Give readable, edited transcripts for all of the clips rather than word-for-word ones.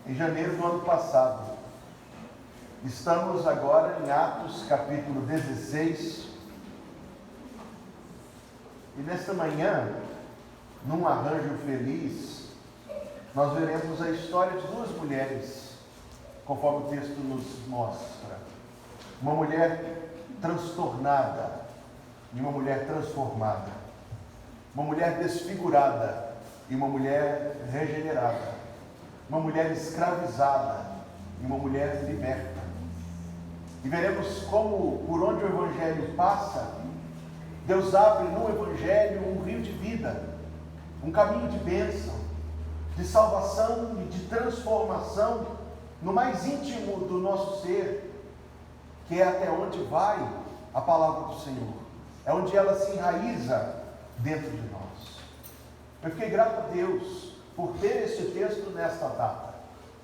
em janeiro do ano passado. Estamos agora em Atos capítulo 16. E nesta manhã, num arranjo feliz, nós veremos a história de duas mulheres, conforme o texto nos mostra. Uma mulher transtornada e uma mulher transformada. Uma mulher desfigurada e uma mulher regenerada. Uma mulher escravizada e uma mulher liberta. E veremos como, por onde o Evangelho passa, Deus abre no Evangelho um rio de vida, um caminho de bênção, de salvação e de transformação no mais íntimo do nosso ser, que é até onde vai a palavra do Senhor, é onde ela se enraiza dentro de nós. Eu fiquei grato a Deus por ter este texto nesta data.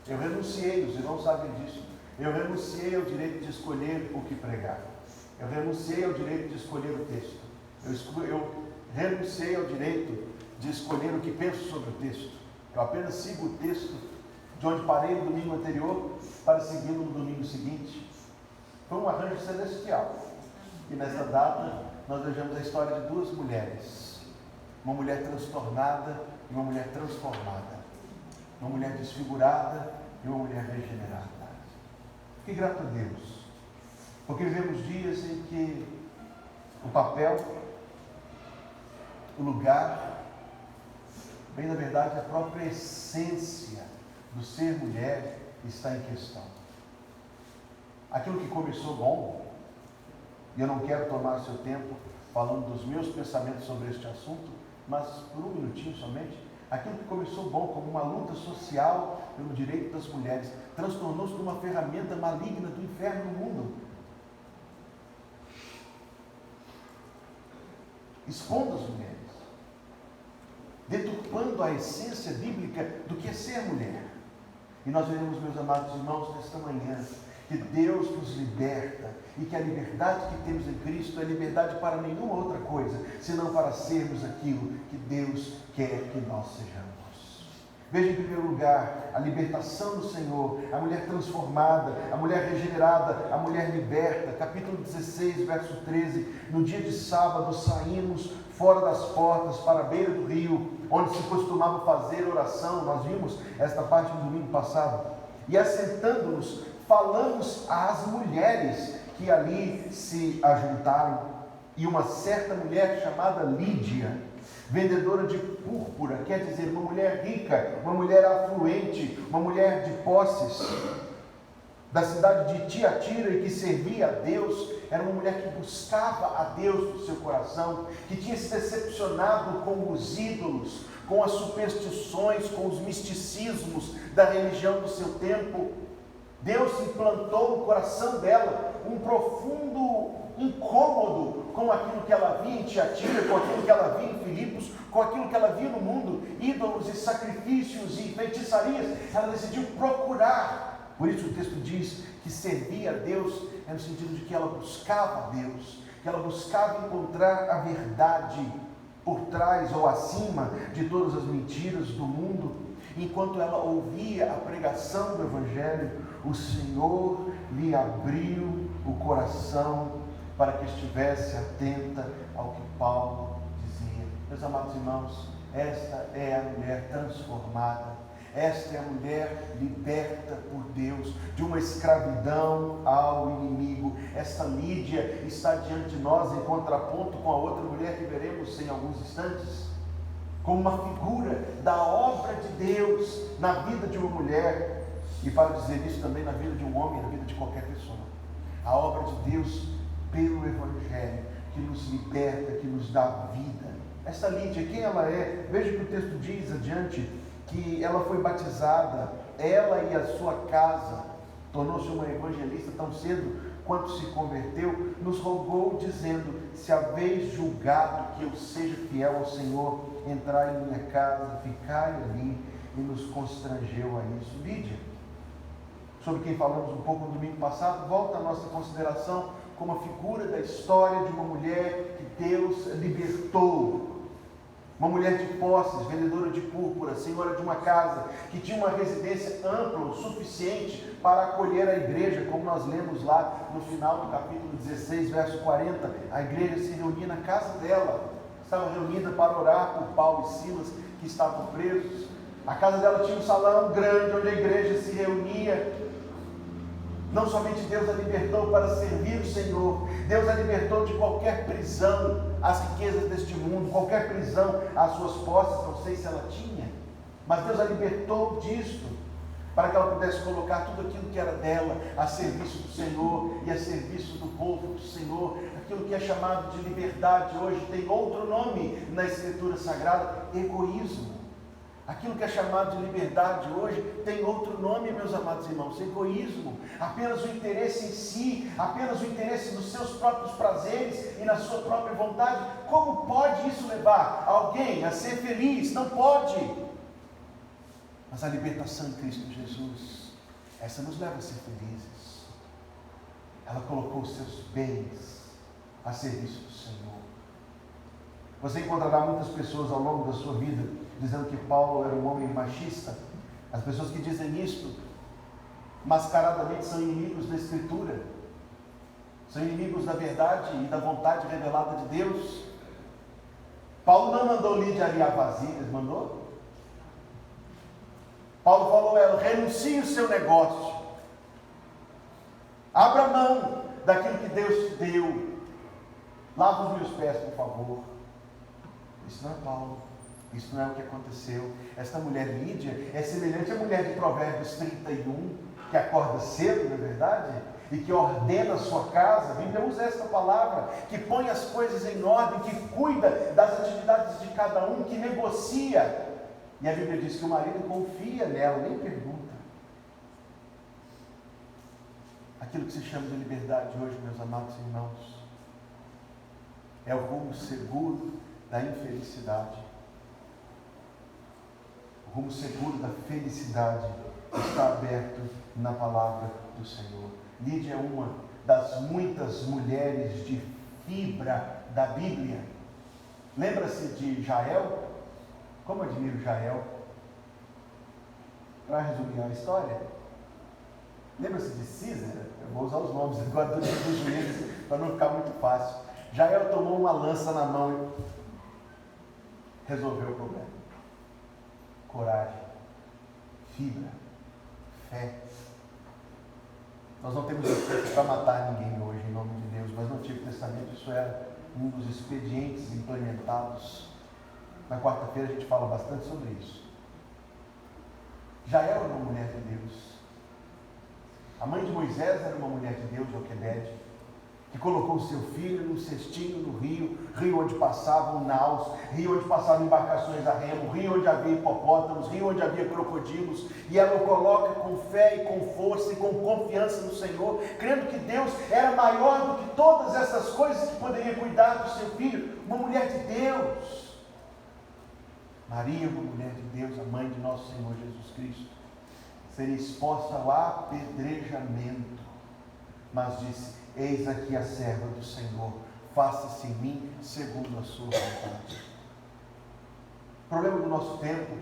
Eu renunciei, os irmãos sabem disso, eu renunciei ao direito de escolher o que pregar. Eu renunciei ao direito de escolher o texto. Eu renunciei ao direito de escolher o que penso sobre o texto. Eu apenas sigo o texto de onde parei no domingo anterior para segui-lo no domingo seguinte. Foi um arranjo celestial. E nessa data nós vejamos a história de duas mulheres. Uma mulher transtornada e uma mulher transformada. Uma mulher desfigurada e uma mulher regenerada. Fiquei grato a Deus, porque vivemos dias em que o papel, o lugar, bem na verdade a própria essência do ser mulher está em questão. Aquilo que começou bom, e eu não quero tomar o seu tempo falando dos meus pensamentos sobre este assunto, mas por um minutinho somente, aquilo que começou bom como uma luta social pelo direito das mulheres, transtornou-se numa ferramenta maligna do inferno no mundo, expondo as mulheres, deturpando a essência bíblica do que é ser mulher. E nós veremos, meus amados irmãos, nesta manhã, que Deus nos liberta e que a liberdade que temos em Cristo é liberdade para nenhuma outra coisa, senão para sermos aquilo que Deus quer que nós sejamos. Veja em primeiro lugar a libertação do Senhor, a mulher transformada, a mulher regenerada, a mulher liberta. Capítulo 16, verso 13. No dia de sábado saímos fora das portas para a beira do rio, onde se costumava fazer oração. Nós vimos esta parte no domingo passado. E assentando-nos, falamos às mulheres que ali se ajuntaram. E uma certa mulher chamada Lídia, vendedora de púrpura, quer dizer, uma mulher rica, uma mulher afluente, uma mulher de posses, da cidade de Tiatira e que servia a Deus, era uma mulher que buscava a Deus do seu coração, que tinha se decepcionado com os ídolos, com as superstições, com os misticismos da religião do seu tempo. Deus implantou no coração dela um profundo incômodo com aquilo que ela via em Tiatira, com aquilo que ela via em Filipos, com aquilo que ela via no mundo, ídolos e sacrifícios e feitiçarias. Ela decidiu procurar. Por isso o texto diz que servia a Deus, no sentido de que ela buscava a Deus, que ela buscava encontrar a verdade por trás ou acima de todas as mentiras do mundo. Enquanto ela ouvia a pregação do Evangelho, o Senhor lhe abriu o coração para que estivesse atenta ao que Paulo dizia. Meus amados irmãos, esta é a mulher transformada, esta é a mulher liberta por Deus de uma escravidão ao inimigo. Esta Lídia está diante de nós em contraponto com a outra mulher que veremos em alguns instantes, como uma figura da obra de Deus na vida de uma mulher, e para dizer isso também na vida de um homem, na vida de qualquer pessoa. A obra de Deus pelo Evangelho, que nos liberta, que nos dá vida. Essa Lídia, quem ela é? Veja que o texto diz adiante, que ela foi batizada, ela e a sua casa, tornou-se uma evangelista tão cedo quanto se converteu, nos rogou dizendo: se haveis julgado que eu seja fiel ao Senhor, entrai em minha casa, ficai ali, e nos constrangeu a isso. Lídia, sobre quem falamos um pouco no domingo passado, volta a nossa consideração como a figura da história de uma mulher que Deus libertou Uma mulher de posses, vendedora de púrpura, senhora de uma casa, que tinha uma residência ampla o suficiente para acolher a igreja, como nós lemos lá no final do capítulo 16, verso 40. A igreja se reunia na casa dela, estava reunida para orar por Paulo e Silas, que estavam presos. A casa dela tinha um salão grande, onde a igreja se reunia. Não somente Deus a libertou para servir o Senhor, Deus a libertou de qualquer prisão às riquezas deste mundo, qualquer prisão às suas posses, não sei se ela tinha, mas Deus a libertou disso, para que ela pudesse colocar tudo aquilo que era dela a serviço do Senhor e a serviço do povo do Senhor. Aquilo que é chamado de liberdade hoje tem outro nome na Escritura Sagrada: egoísmo. Aquilo que é chamado de liberdade hoje tem outro nome, meus amados irmãos: egoísmo. Apenas o interesse em si, apenas o interesse nos seus próprios prazeres e na sua própria vontade. Como pode isso levar alguém a ser feliz? Não pode. Mas a libertação em Cristo Jesus, essa nos leva a ser felizes. Ela colocou os seus bens a serviço do Senhor. Você encontrará muitas pessoas ao longo da sua vida dizendo que Paulo era um homem machista. As pessoas que dizem isto, mascaradamente, são inimigos da Escritura, são inimigos da verdade e da vontade revelada de Deus. Paulo não mandou Lídia arear vasilhas, mandou? Paulo falou a ela: renuncie o seu negócio, abra mão daquilo que Deus te deu, lava os meus pés, por favor. Isso não é Paulo. Isso não é o que aconteceu. Esta mulher Lídia é semelhante à mulher de Provérbios 31, que acorda cedo, não é verdade? E que ordena a sua casa. A Bíblia usa esta palavra, que põe as coisas em ordem, que cuida das atividades de cada um, que negocia. E a Bíblia diz que o marido confia nela, nem pergunta. Aquilo que se chama de liberdade hoje, meus amados irmãos, é o rumo seguro da infelicidade. O rumo seguro da felicidade está aberto na palavra do Senhor. Lídia é uma das muitas mulheres de fibra da Bíblia. Lembra-se de Jael? Como eu admiro Jael? Para resumir a história, lembra-se de Císera? Eu vou usar os nomes agora dos juízes para não ficar muito fácil. Jael tomou uma lança na mão e resolveu o problema. Coragem, fibra, fé. Nós não temos efeito para matar ninguém hoje, em nome de Deus, mas no Antigo Testamento isso era um dos expedientes implementados. Na quarta-feira a gente fala bastante sobre isso. Jael era uma mulher de Deus. A mãe de Moisés era uma mulher de Deus, Joquebede, que colocou o seu filho num cestinho no rio, rio onde passavam naus, rio onde passavam embarcações a remo, rio onde havia hipopótamos, rio onde havia crocodilos, e ela o coloca com fé e com força e com confiança no Senhor, crendo que Deus era maior do que todas essas coisas, que poderia cuidar do seu filho. Uma mulher de Deus. Maria, uma mulher de Deus, a mãe de nosso Senhor Jesus Cristo, seria exposta ao apedrejamento, mas disse: eis aqui a serva do Senhor, faça-se em mim segundo a sua vontade. O problema do nosso tempo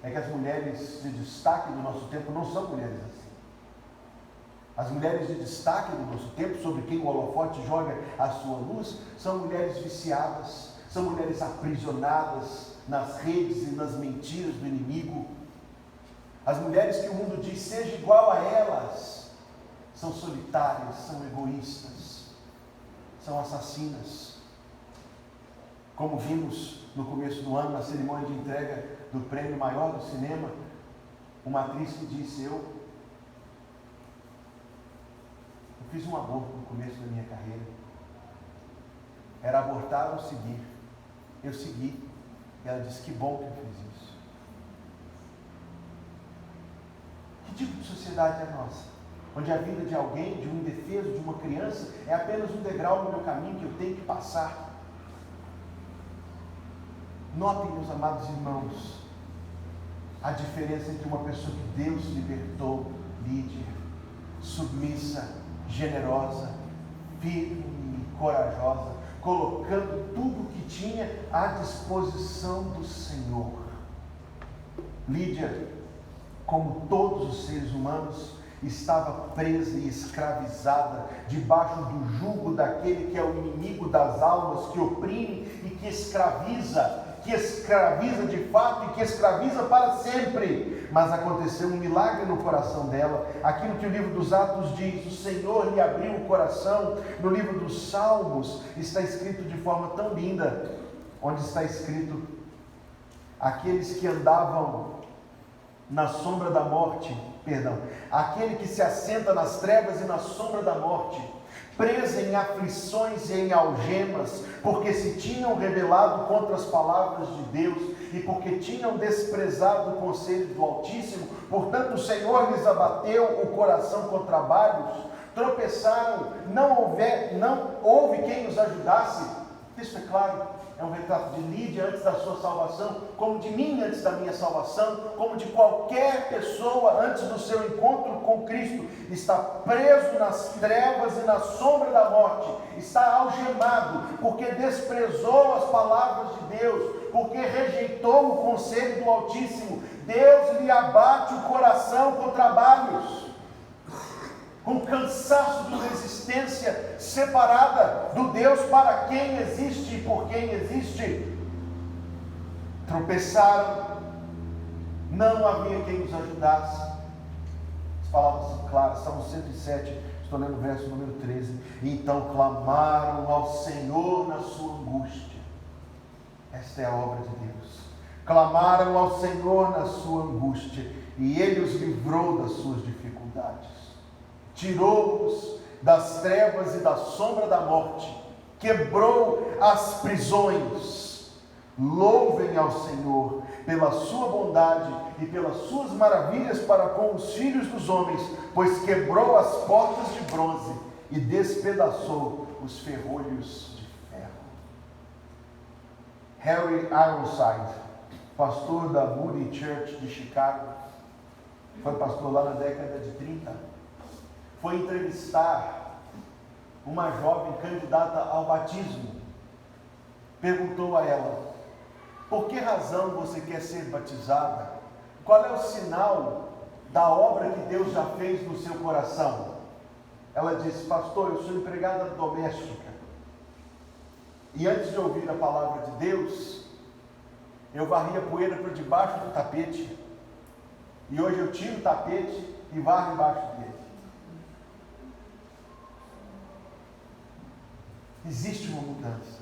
é que as mulheres de destaque do nosso tempo não são mulheres assim. As mulheres de destaque do nosso tempo, sobre quem o holofote joga a sua luz, são mulheres viciadas, são mulheres aprisionadas nas redes e nas mentiras do inimigo. As mulheres que o mundo diz seja igual a elas, são solitárias, são egoístas, são assassinas. Como vimos no começo do ano, na cerimônia de entrega do prêmio maior do cinema, uma atriz que disse: eu fiz um aborto no começo da minha carreira. Era abortar ou seguir. Eu segui. E ela disse: que bom que eu fiz isso. Que tipo de sociedade é a nossa? Onde a vida de alguém, de um indefeso, de uma criança, é apenas um degrau no meu caminho que eu tenho que passar. Notem, meus amados irmãos, a diferença entre uma pessoa que Deus libertou, Lídia, submissa, generosa, firme e corajosa, colocando tudo o que tinha à disposição do Senhor. Lídia, como todos os seres humanos, estava presa e escravizada debaixo do jugo daquele que é o inimigo das almas, que oprime e que escraviza de fato e que escraviza para sempre. Mas aconteceu um milagre no coração dela, aquilo que o livro dos Atos diz: o Senhor lhe abriu o coração. No livro dos Salmos está escrito de forma tão linda, onde está escrito: aqueles que andavam na sombra da morte, aquele que se assenta nas trevas e na sombra da morte, preso em aflições e em algemas, porque se tinham rebelado contra as palavras de Deus e porque tinham desprezado o conselho do Altíssimo, portanto o Senhor lhes abateu o coração com trabalhos, tropeçaram, não houve quem os ajudasse. Isso é claro. É um retrato de Lídia antes da sua salvação, como de mim antes da minha salvação, como de qualquer pessoa antes do seu encontro com Cristo. Está preso nas trevas e na sombra da morte, está algemado, porque desprezou as palavras de Deus, porque rejeitou o conselho do Altíssimo. Deus lhe abate o coração com trabalhos, com cansaço de resistência, separada do Deus para quem existe e por quem existe. Tropeçaram, não havia quem os ajudasse. As palavras são claras, Salmo 107, estou lendo o verso número 13. Então clamaram ao Senhor na sua angústia. Esta é a obra de Deus. Clamaram ao Senhor na sua angústia, e Ele os livrou das suas dificuldades. Tirou-os das trevas e da sombra da morte, quebrou as prisões. Louvem ao Senhor pela sua bondade e pelas suas maravilhas para com os filhos dos homens, pois quebrou as portas de bronze e despedaçou os ferrolhos de ferro. Harry Ironside, pastor da Moody Church de Chicago, foi pastor lá na década de 30, foi entrevistar uma jovem candidata ao batismo. Perguntou a ela: por que razão você quer ser batizada? Qual é o sinal da obra que Deus já fez no seu coração? Ela disse: pastor, eu sou empregada doméstica, e antes de ouvir a palavra de Deus, eu varria poeira por debaixo do tapete, e hoje eu tiro o tapete e varro embaixo dele. Existe uma mudança,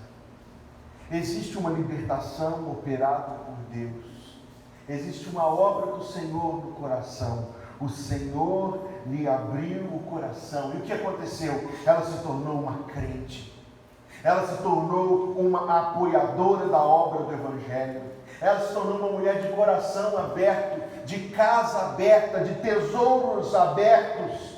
existe uma libertação operada por Deus, existe uma obra do Senhor no coração. O Senhor lhe abriu o coração, e o que aconteceu? Ela se tornou uma crente, ela se tornou uma apoiadora da obra do Evangelho, ela se tornou uma mulher de coração aberto, de casa aberta, de tesouros abertos.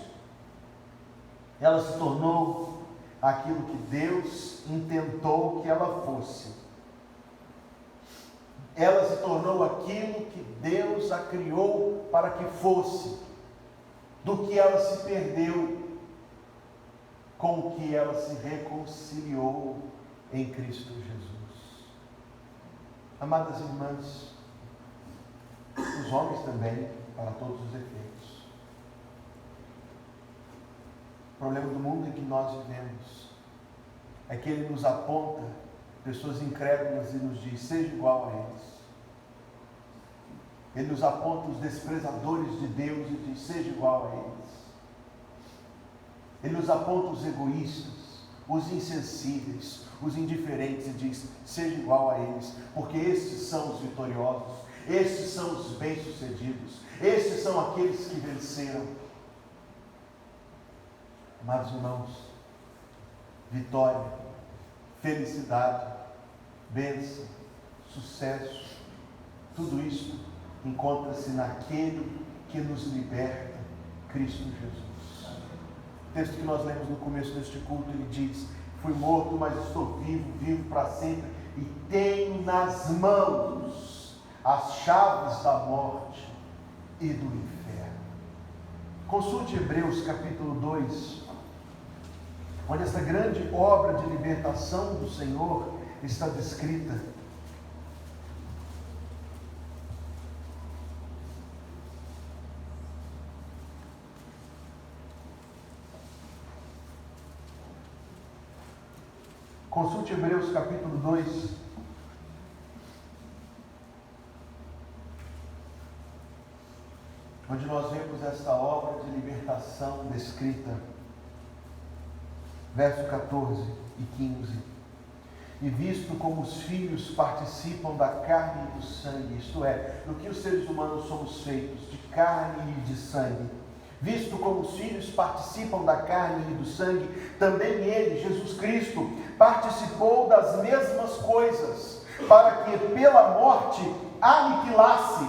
Ela se tornou aquilo que Deus intentou que ela fosse. Ela se tornou aquilo que Deus a criou para que fosse, do que ela se perdeu, com o que ela se reconciliou em Cristo Jesus. Amadas irmãs, os homens também, para todos os efeitos. O problema do mundo em que nós vivemos é que ele nos aponta pessoas incrédulas e nos diz: seja igual a eles. Ele nos aponta os desprezadores de Deus e diz: seja igual a eles. Ele nos aponta os egoístas, os insensíveis, os indiferentes e diz: seja igual a eles, porque estes são os vitoriosos, estes são os bem-sucedidos, estes são aqueles que venceram. Amados irmãos, vitória, felicidade, bênção, sucesso, tudo isso encontra-se naquele que nos liberta, Cristo Jesus. O texto que nós lemos no começo deste culto, ele diz: fui morto, mas estou vivo, vivo para sempre, e tenho nas mãos as chaves da morte e do inferno. Consulte Hebreus capítulo 2, onde esta grande obra de libertação do Senhor está descrita. Consulte Hebreus capítulo 2. Onde nós vemos esta obra de libertação descrita. Verso 14 e 15. E visto como os filhos participam da carne e do sangue, isto é, do que os seres humanos somos feitos, de carne e de sangue, visto como os filhos participam da carne e do sangue, também ele, Jesus Cristo, participou das mesmas coisas, para que pela morte aniquilasse,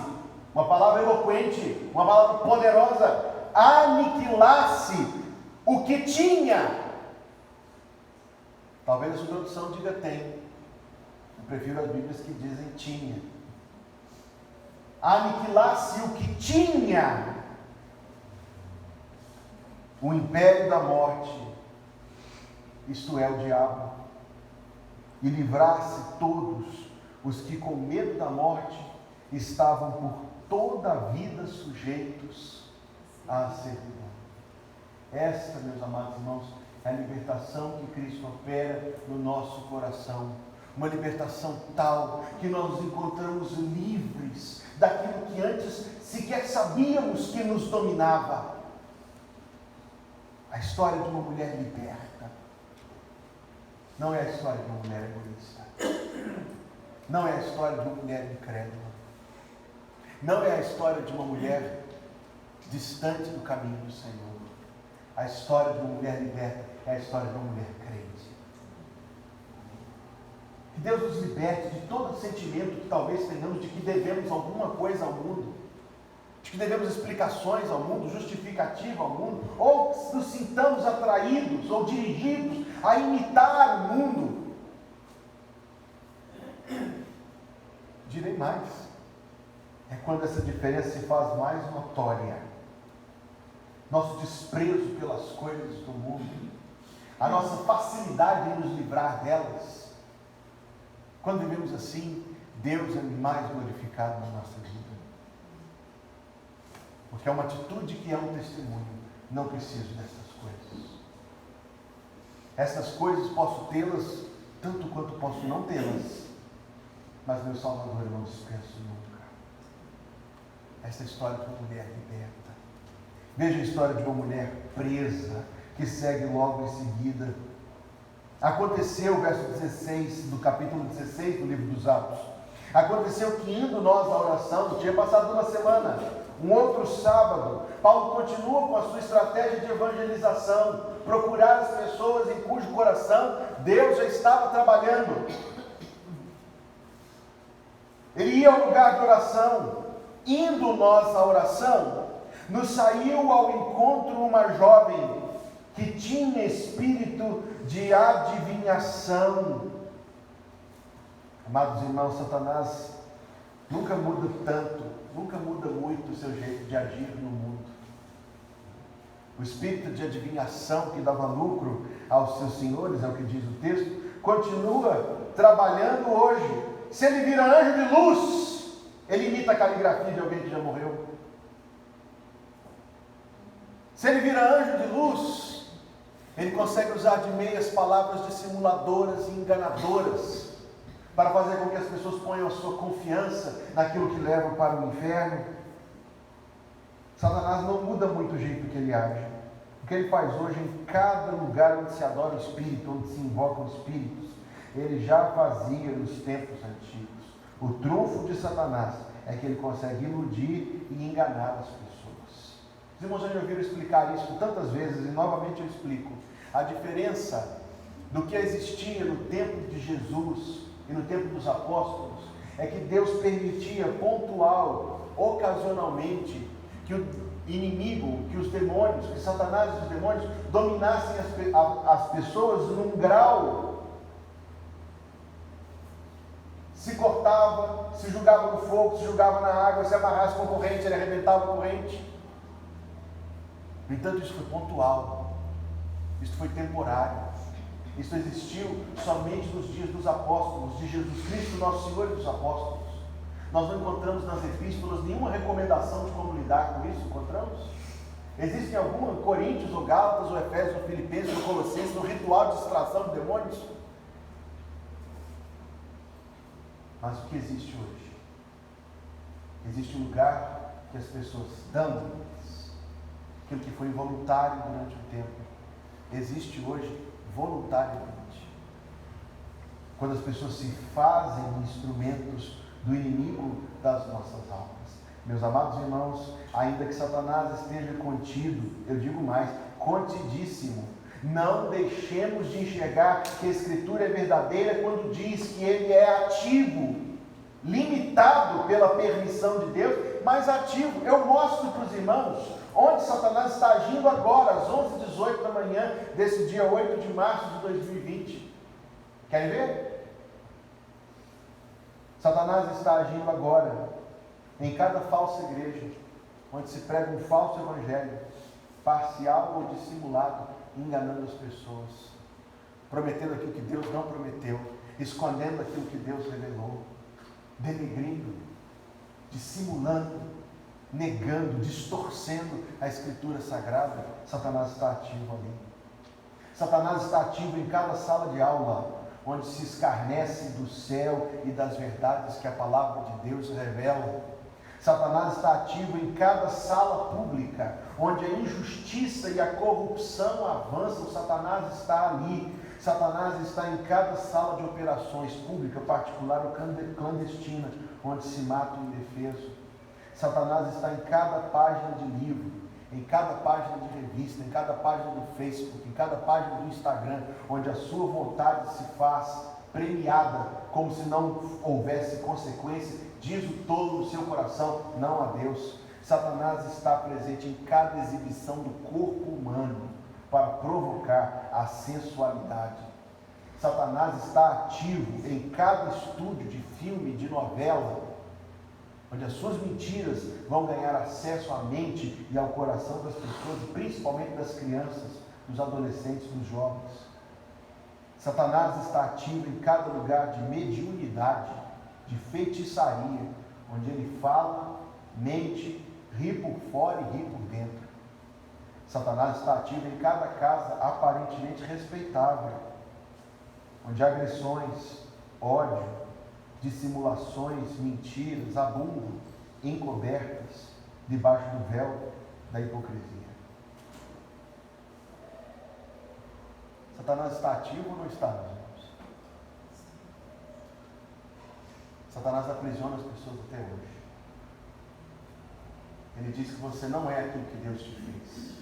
uma palavra eloquente, uma palavra poderosa, aniquilasse o que tinha. Talvez a sua tradução diga tem. Eu prefiro as Bíblias que dizem tinha. Aniquilasse o que tinha o império da morte, isto é, o diabo, e livrasse todos os que com medo da morte estavam por toda a vida sujeitos à servidão. Esta, meus amados irmãos, é a libertação que Cristo opera no nosso coração. Uma libertação tal que nós nos encontramos livres daquilo que antes sequer sabíamos que nos dominava. A história de uma mulher liberta não é a história de uma mulher egoísta. Não é a história de uma mulher incrédula. Não é a história de uma mulher distante do caminho do Senhor. A história de uma mulher liberta é a história de uma mulher crente. Que Deus nos liberte de todo sentimento que talvez tenhamos de que devemos alguma coisa ao mundo, de que devemos explicações ao mundo, justificativa ao mundo, ou nos sintamos atraídos ou dirigidos a imitar o mundo. Direi mais, é quando essa diferença se faz mais notória. Nosso desprezo pelas coisas do mundo, a nossa facilidade em nos livrar delas. Quando vivemos assim, Deus é mais glorificado na nossa vida. Porque é uma atitude que é um testemunho. Não preciso dessas coisas. Essas coisas posso tê-las tanto quanto posso não tê-las. Mas meu Salvador eu não dispenso nunca. Essa é a história de uma mulher liberta. Veja a história de uma mulher presa, que segue logo em seguida. Aconteceu, verso 16, do capítulo 16 do livro dos Atos. Aconteceu que indo nós à oração, tinha passado uma semana, um outro sábado, Paulo continua com a sua estratégia de evangelização, procurar as pessoas em cujo coração Deus já estava trabalhando. Ele ia ao lugar de oração. Indo nós à oração, nos saiu ao encontro uma jovem que tinha espírito de adivinhação. Amados irmãos, Satanás nunca muda tanto, nunca muda muito o seu jeito de agir no mundo. O espírito de adivinhação que dava lucro aos seus senhores, é o que diz o texto, continua trabalhando hoje. Se ele vira anjo de luz, ele imita a caligrafia de alguém que já morreu. Se ele vira anjo de luz, ele consegue usar de meias palavras dissimuladoras e enganadoras para fazer com que as pessoas ponham a sua confiança naquilo que leva para o inferno. Satanás não muda muito o jeito que ele age. O que ele faz hoje em cada lugar onde se adora o Espírito, onde se invocam espíritos, ele já fazia nos tempos antigos. O trunfo de Satanás é que ele consegue iludir e enganar as pessoas. Os irmãos já me ouviram explicar isso tantas vezes e novamente eu explico. A diferença do que existia no tempo de Jesus e no tempo dos apóstolos é que Deus permitia pontual, ocasionalmente, que o inimigo, que os demônios, que Satanás e os demônios dominassem as pessoas num grau. Se cortava, se jogava no fogo, se jogava na água, se amarrasse com corrente, ele arrebentava a corrente. No entanto, isso foi pontual. Isso foi temporário. Isso existiu somente nos dias dos apóstolos, de Jesus Cristo, nosso Senhor e dos apóstolos. Nós não encontramos nas epístolas nenhuma recomendação de como lidar com isso, encontramos? Existe alguma, Coríntios, ou Gálatas, ou Efésios, ou Filipenses, ou Colossenses, no ritual de extração de demônios? Mas o que existe hoje? Existe um lugar que as pessoas dão aquilo que foi involuntário durante o tempo. Existe hoje voluntariamente. Quando as pessoas se fazem instrumentos do inimigo das nossas almas. Meus amados irmãos, ainda que Satanás esteja contido, eu digo mais, contidíssimo, não deixemos de enxergar que a Escritura é verdadeira quando diz que ele é ativo, limitado pela permissão de Deus, mas ativo. Eu mostro para os irmãos onde Satanás está agindo agora, às 11h18 da manhã, desse dia 8 de março de 2020. Querem ver? Satanás está agindo agora em cada falsa igreja, onde se prega um falso evangelho, parcial ou dissimulado, enganando as pessoas, prometendo aquilo que Deus não prometeu, escondendo aquilo que Deus revelou, denegrindo, dissimulando, negando, distorcendo a Escritura Sagrada. Satanás está ativo ali. Satanás está ativo em cada sala de aula, onde se escarnece do céu e das verdades que a palavra de Deus revela. Satanás está ativo em cada sala pública, onde a injustiça e a corrupção avançam. Satanás está ali. Satanás está em cada sala de operações pública, particular ou clandestina, onde se mata o indefeso. Satanás está em cada página de livro, em cada página de revista, em cada página do Facebook, em cada página do Instagram, onde a sua vontade se faz premiada, como se não houvesse consequência. Diz o tolo no seu coração, não a Deus. Satanás está presente em cada exibição do corpo humano, para provocar a sensualidade. Satanás está ativo em cada estúdio de filme, de novela, onde as suas mentiras vão ganhar acesso à mente e ao coração das pessoas, principalmente das crianças, dos adolescentes, dos jovens. Satanás está ativo em cada lugar de mediunidade, de feitiçaria, onde ele fala, mente, ri por fora e ri por dentro. Satanás está ativo em cada casa aparentemente respeitável, onde agressões, ódio, dissimulações, mentiras abundam, encobertas, debaixo do véu da hipocrisia. Satanás está ativo ou não está, meus irmãos? Satanás aprisiona as pessoas até hoje. Ele diz que você não é aquilo que Deus te fez.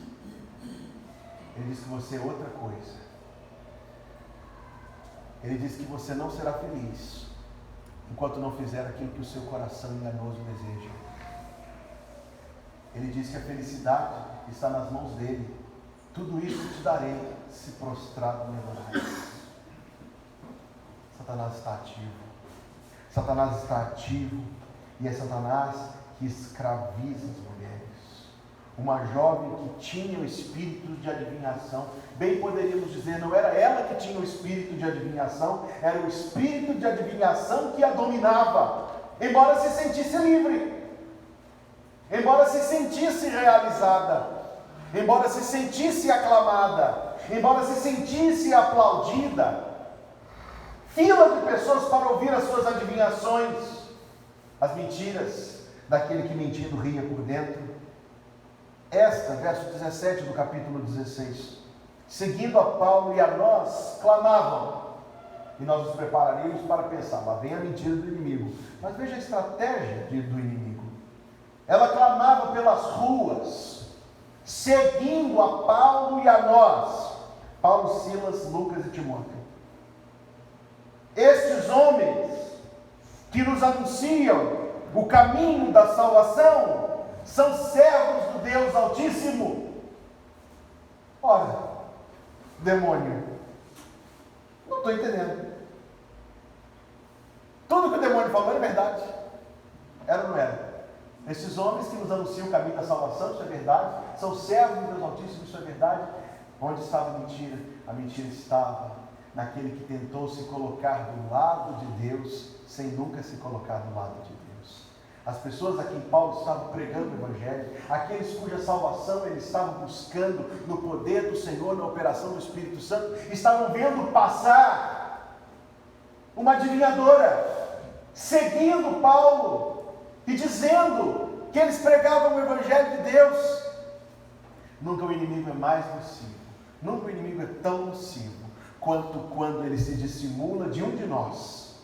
Ele diz que você é outra coisa. Ele diz que você não será feliz enquanto não fizer aquilo que o seu coração enganoso deseja. Ele diz que a felicidade está nas mãos dele. Tudo isso te darei se prostrado me adorares. Satanás está ativo. Satanás está ativo e é Satanás que escraviza as mulheres. Uma jovem que tinha o espírito de adivinhação, bem poderíamos dizer, não era ela que tinha o espírito de adivinhação, era o espírito de adivinhação que a dominava, embora se sentisse livre, embora se sentisse realizada, embora se sentisse aclamada, embora se sentisse aplaudida. Fila de pessoas para ouvir as suas adivinhações, as mentiras daquele que mentindo ria por dentro. Esta, verso 17 do capítulo 16, seguindo a Paulo e a nós, clamavam, e nós nos prepararíamos para pensar, lá vem a mentira do inimigo, mas veja a estratégia do inimigo. Ela clamava pelas ruas, seguindo a Paulo e a nós, Paulo, Silas, Lucas e Timóteo. Estes homens que nos anunciam o caminho da salvação são servos do Deus Altíssimo. Ora, demônio, não estou entendendo. Tudo que o demônio falou é verdade. Era ou não era? Esses homens que nos anunciam o caminho da salvação, isso é verdade. São servos do Deus Altíssimo, isso é verdade. Onde estava a mentira? A mentira estava naquele que tentou se colocar do lado de Deus, sem nunca se colocar do lado de Deus. As pessoas a quem Paulo estava pregando o Evangelho, aqueles cuja salvação ele estava buscando no poder do Senhor, na operação do Espírito Santo, estavam vendo passar uma adivinhadora, seguindo Paulo e dizendo que eles pregavam o Evangelho de Deus. Nunca o inimigo é mais nocivo, nunca o inimigo é tão nocivo quanto quando ele se dissimula de um de nós,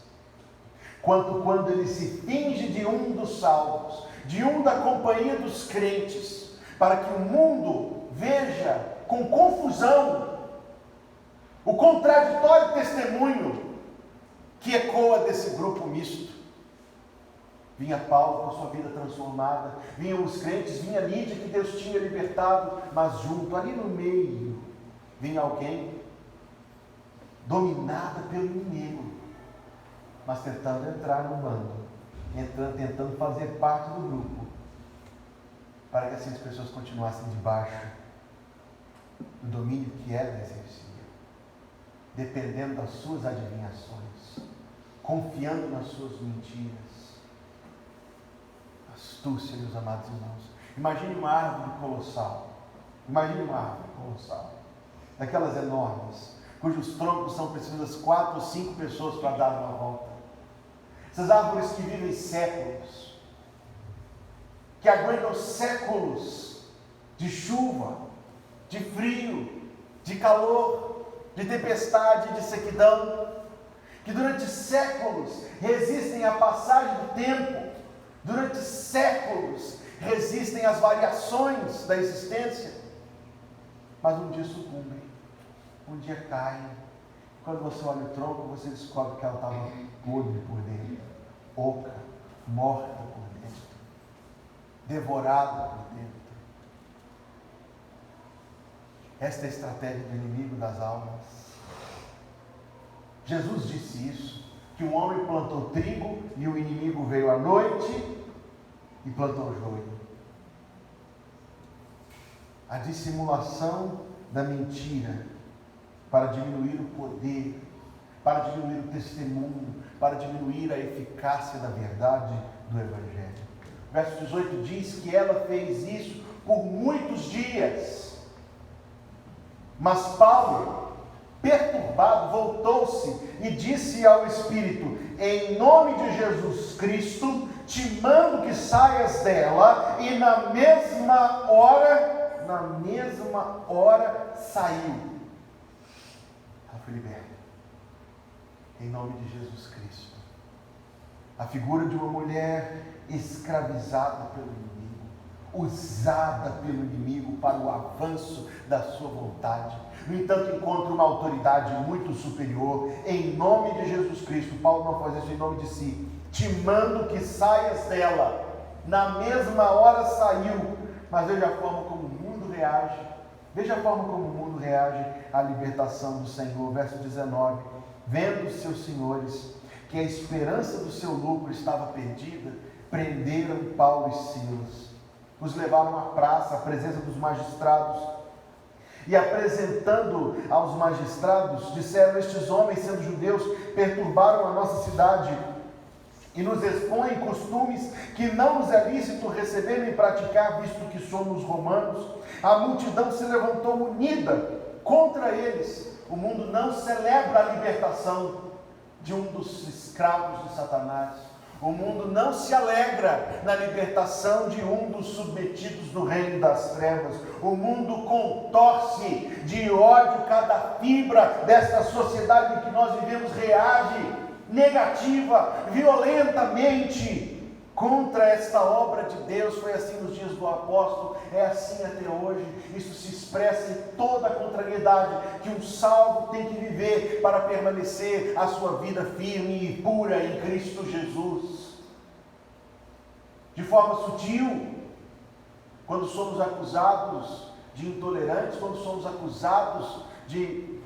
quanto quando ele se finge de um dos salvos, de um da companhia dos crentes, para que o mundo veja com confusão o contraditório testemunho que ecoa desse grupo misto. Vinha Paulo com a sua vida transformada, vinham os crentes, vinha Lídia que Deus tinha libertado, mas junto, ali no meio, vinha alguém dominada pelo inimigo, mas tentando entrar no bando, tentando fazer parte do grupo, para que assim as pessoas continuassem debaixo do domínio que ela exercia, dependendo das suas adivinhações, confiando nas suas mentiras. Astúcia, meus amados irmãos. Imagine uma árvore colossal, daquelas enormes, cujos troncos são precisas 4 ou 5 pessoas para dar uma volta. Essas árvores que vivem séculos, que aguentam séculos de chuva, de frio, de calor, de tempestade, de sequidão, que durante séculos resistem à passagem do tempo, durante séculos resistem às variações da existência, mas um dia sucumbem, um dia caem. Quando você olha o tronco, você descobre que ela estava podre por dentro, oca, morta por dentro, devorada por dentro. Esta é a estratégia do inimigo das almas. Jesus disse isso, que um homem plantou trigo e o inimigo veio à noite e plantou joio. A dissimulação da mentira para diminuir o poder, para diminuir o testemunho, para diminuir a eficácia da verdade do Evangelho. Verso 18 diz que ela fez isso por muitos dias. Mas Paulo, perturbado, voltou-se e disse ao Espírito: em nome de Jesus Cristo, te mando que saias dela. E na mesma hora saiu. Ela foi liberta. Em nome de Jesus Cristo. A figura de uma mulher escravizada pelo inimigo, usada pelo inimigo para o avanço da sua vontade. No entanto, encontra uma autoridade muito superior. Em nome de Jesus Cristo. Paulo não faz isso em nome de si. Te mando que saias dela. Na mesma hora saiu. Mas veja a forma como o mundo reage. Veja a forma como o mundo reage à libertação do Senhor. Verso 19. Vendo os seus senhores que a esperança do seu lucro estava perdida, prenderam Paulo e Silas. Os levaram à praça, à presença dos magistrados. E apresentando aos magistrados, disseram: estes homens, sendo judeus, perturbaram a nossa cidade e nos expõem costumes que não nos é lícito receber nem praticar, visto que somos romanos. A multidão se levantou unida contra eles. O mundo não celebra a libertação de um dos escravos de Satanás. O mundo não se alegra na libertação de um dos submetidos do reino das trevas. O mundo contorce de ódio, cada fibra desta sociedade em que nós vivemos reage negativa, violentamente contra esta obra de Deus. Foi assim nos dias do apóstolo, é assim até hoje. Isso se expressa em toda a contrariedade que um salvo tem que viver para permanecer a sua vida firme e pura em Cristo Jesus. De forma sutil, quando somos acusados de intolerantes, quando somos acusados de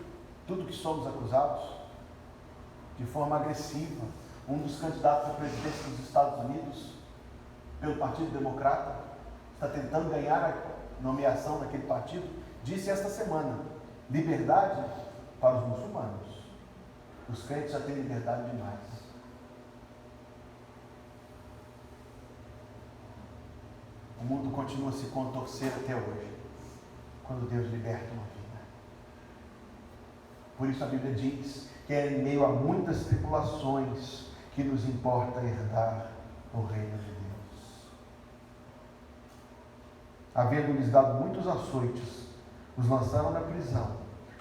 tudo que somos acusados, de forma agressiva. Um dos candidatos à presidência dos Estados Unidos, pelo Partido Democrata, está tentando ganhar a nomeação naquele partido, disse esta semana Liberdade para os muçulmanos. Os crentes já têm liberdade demais. O mundo continua a se contorcer até hoje, quando Deus liberta uma vida. Por isso a Bíblia diz que é em meio a muitas tribulações que nos importa herdar o reino de Deus. Havendo-lhes dado muitos açoites, os lançaram na prisão,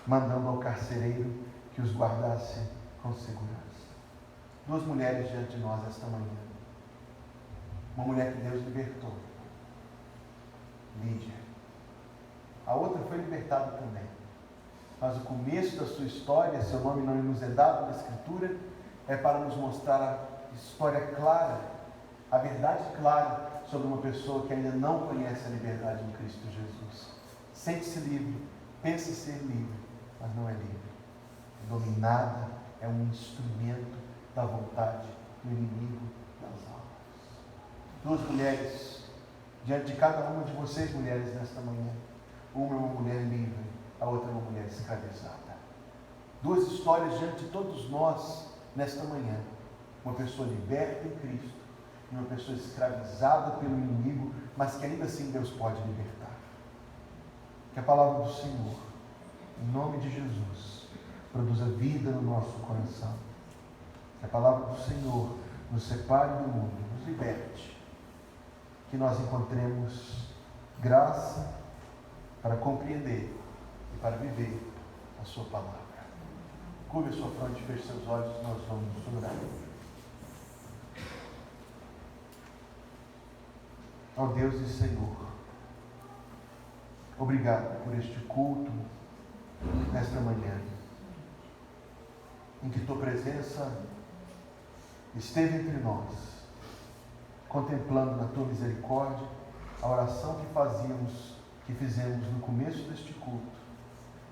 mandando ao carcereiro que os guardasse com segurança. Duas mulheres diante de nós esta manhã. Uma mulher que Deus libertou, Lídia. A outra foi libertada também. Mas o começo da sua história, seu nome não nos é dado na Escritura, é para nos mostrar a história clara, a verdade clara sobre uma pessoa que ainda não conhece a liberdade em Cristo Jesus. Sente-se livre, pensa ser livre, mas não é livre. Dominada, é um instrumento da vontade do inimigo das almas. Duas mulheres diante de cada uma de vocês, mulheres, nesta manhã. Uma é uma mulher livre, a outra é uma mulher escravizada. Duas histórias diante de todos nós nesta manhã. Uma pessoa liberta em Cristo e uma pessoa escravizada pelo inimigo, mas que ainda assim Deus pode libertar. Que a palavra do Senhor, em nome de Jesus, produza vida no nosso coração. Que a palavra do Senhor nos separe do mundo, nos liberte. Que nós encontremos graça para compreender e para viver a sua palavra. Curve a sua fronte, feche seus olhos, nós vamos orar. Ó Deus e Senhor, obrigado por este culto nesta manhã, em que tua presença esteve entre nós, contemplando na tua misericórdia a oração que fizemos no começo deste culto,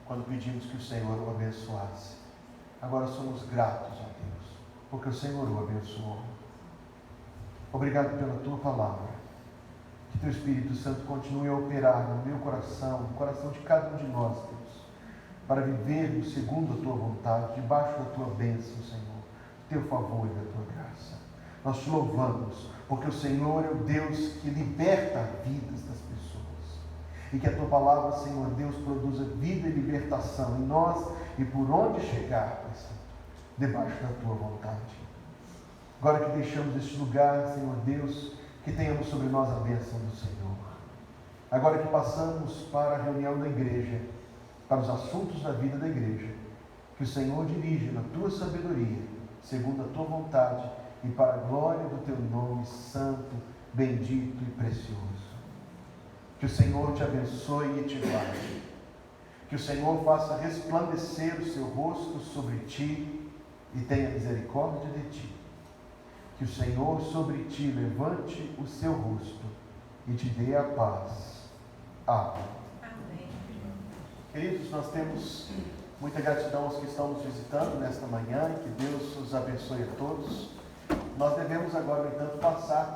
quando pedimos que o Senhor o abençoasse. Agora somos gratos a Deus, porque o Senhor o abençoou. Obrigado pela tua palavra. Que teu Espírito Santo continue a operar no meu coração, no coração de cada um de nós, Deus, para vivermos segundo a tua vontade, debaixo da tua bênção, Senhor, do teu favor e da tua graça. Nós te louvamos, porque o Senhor é o Deus que liberta vidas das pessoas. E que a tua palavra, Senhor Deus, produza vida e libertação em nós e por onde chegar, Pai Santo, debaixo da tua vontade. Agora que deixamos este lugar, Senhor Deus, que tenhamos sobre nós a bênção do Senhor. Agora que passamos para a reunião da igreja, para os assuntos da vida da igreja, que o Senhor dirija na tua sabedoria, segundo a tua vontade, e para a glória do teu nome santo, bendito e precioso. Que o Senhor te abençoe e te guarde. Que o Senhor faça resplandecer o seu rosto sobre ti e tenha misericórdia de ti. Que o Senhor sobre ti levante o seu rosto e te dê a paz. Amém. Amém. Queridos, nós temos muita gratidão aos que estão nos visitando nesta manhã e que Deus os abençoe a todos. Nós devemos agora, no entanto, passar para